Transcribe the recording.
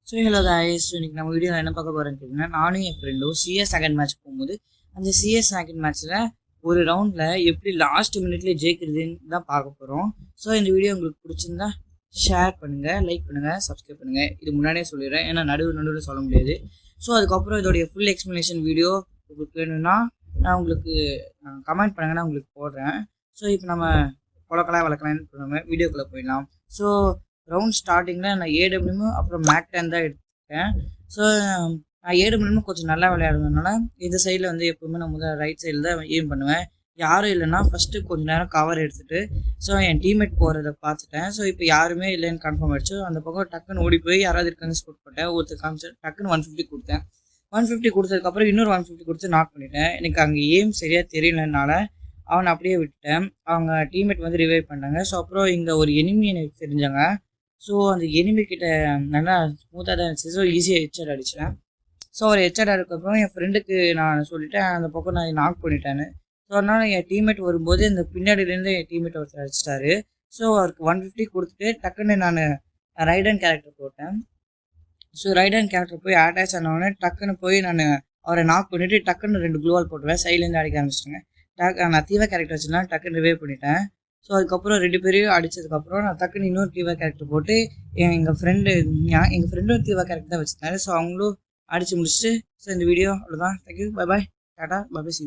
So hello guys, இன்னைக்கு நம்ம video என்ன பார்க்க போகிறோன்னு கேட்டிங்கன்னா, நானும் என் ஃப்ரெண்டும் சிஎஸ் செகண்ட் மேட்ச் போகும்போது அந்த சிஎஸ் செகண்ட் மேட்ச்சில் ஒரு ரவுண்டில் எப்படி லாஸ்ட் மினிட்லேயே ஜெயிக்கிறதுன்னு தான் பார்க்க போகிறோம். ஸோ இந்த வீடியோ உங்களுக்கு பிடிச்சிருந்தா ஷேர் பண்ணுங்கள், லைக் பண்ணுங்கள், சப்ஸ்கிரைப் பண்ணுங்கள். இது முன்னாடியே சொல்லிடுறேன், ஏன்னா நடுவில் சொல்ல முடியாது. ஸோ அதுக்கப்புறம் இதோடைய ஃபுல் எக்ஸ்ப்ளனேஷன் வீடியோ உங்களுக்கு வேணும்னா நான் உங்களுக்கு கமெண்ட் பண்ணுங்கன்னா உங்களுக்கு போடுறேன். ஸோ இப்போ நம்ம வளர்க்கலாம்னு நம்ம வீடியோக்குள்ளே போயிடலாம். ஸோ ரவுண்ட் ஸ்டார்டிங்கில் நான் ஏடபிள்யூமும் அப்புறம் மேக் 10 தான் எடுத்துக்கிட்டேன். ஸோ நான் ஏடபிள்யூமும் கொஞ்சம் நல்லா விளையாடுறதுனால இந்த சைடில் வந்து எப்போவுமே நான் முதல்ல ரைட் சைடில் தான் எய்ம் பண்ணுவேன். யாரும் இல்லைன்னா ஃபஸ்ட்டு கொஞ்சம் நேரம் கவர் எடுத்துகிட்டு ஸோ என் டீம்மேட் போகிறத பார்த்துட்டேன். ஸோ இப்போ யாருமே இல்லைன்னு கன்ஃபார்ம் ஆகிடுச்சு. அந்த பக்கம் டக்குன்னு ஓடி போய் யாராவது இருக்காங்க ஸ்போர்ட் போட்டேன். ஒருத்தர் காமிச்சு டக்குன்னு 150 கொடுத்தேன். 150 கொடுத்ததுக்கப்புறம் இன்னொரு 150 கொடுத்து நாக் பண்ணிட்டேன். எனக்கு அங்கே எய்ம் சரியாக தெரியலனால அவனை அப்படியே விட்டுட்டேன். அவங்க டீம்மேட் வந்து ரிவைவ் பண்ணாங்க. ஸோ அப்புறம் இங்கே ஒரு எனிமி எனக்கு தெரிஞ்சாங்க. ஸோ அந்த எனிமி கிட்ட நல்லா ஸ்மூத்தாக தான் இருந்துச்சு. ஸோ ஈஸியாக ஹெட்ஷாட் அடிச்சிட்டேன். ஸோ ஒரு ஹெட்ஷாட் அதுக்கப்புறம் என் ஃப்ரெண்டுக்கு நான் சொல்லிட்டேன் அந்த பக்கம் நான் நாக் பண்ணிட்டேன்னு. ஸோ அதனால் என் டீம்மேட் வரும்போது இந்த பின்னாடியிலேருந்து என் டீம்மேட் ஒருத்தர் அடிச்சிட்டாரு. ஸோ அவருக்கு 150 கொடுத்துட்டு டக்குன்னு நான் ரைடன் கேரக்டர் போட்டேன். ஸோ ரைடன் கேரக்டர் போய் அட்டாச் ஆனவொடனே டக்குன்னு போய் நான் அவரை நாக் பண்ணிவிட்டு டக்குன்னு 2 க்ளூவால் போட்டுவேன். சைட்லேருந்து அடிக்க ஆரம்பிச்சிட்டேங்க. நான் தீவா கேரக்டர் வச்சுருந்தா டக்குன்னு ரிவைவ் பண்ணிட்டேன். ஸோ அதுக்கப்புறம் 2 பேரையும் அடித்ததுக்கப்புறம் நான் டக்குன்னு இன்னொரு தீவா கேரக்டர் போட்டு எங்கள் ஃப்ரெண்டும் தீவா கேரக்டர் தான் வச்சுருந்தாரு. ஸோ அவங்களும் அடித்து முடிச்சுட்டு ஸோ இந்த வீடியோ அவ்வளோதான். Thank you, bye bye, tata, bye bye, C.